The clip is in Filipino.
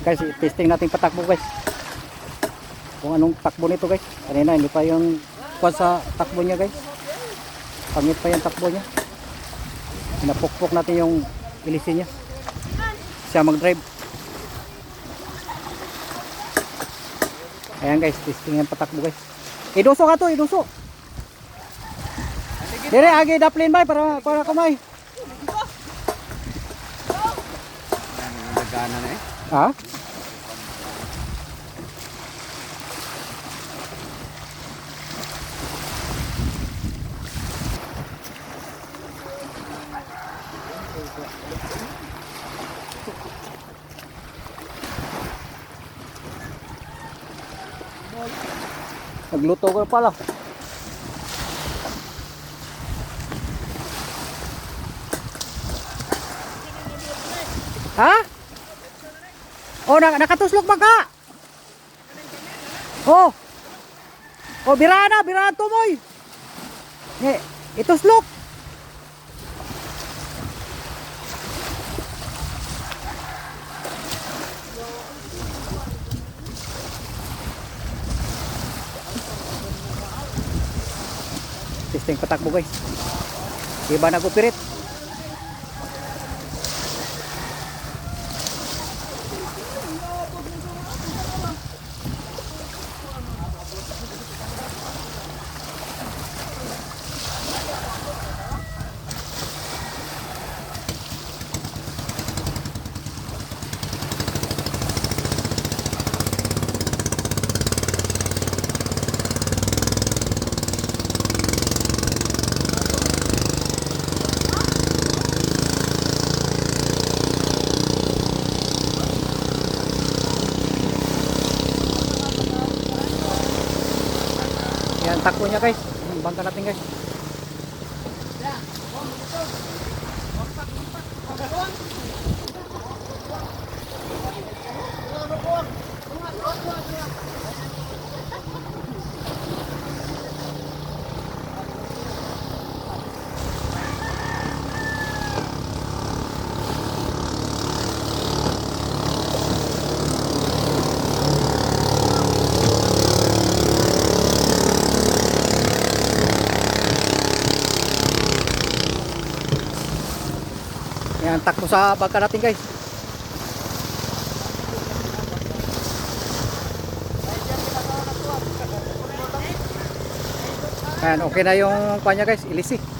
Guys, testing natin patakbo guys. Kung anong takbo nito guys. Kanina hindi pa yung kuwan sa takbo niya guys. Pangit pa yung takbo niya. Napukpok natin yung ilisi niya. Siya mag-drive. Ayan guys, testing yung patakbo guys. Iduso ka to, iduso. Dire, agi daplin bay para kumay. Nagana na eh. Ha? Nagluto ko pala. Ha? Oh, nakatuslok ba ka? Oh. Oh, birana to moy. Ituslok. Testing patakbo guys. Iba nagupirit. Yan takbo niya guys. Bangka natin guys. Yan, takbo sa bangka natin guys. Ayan, okay na yung kanya guys, ilisi.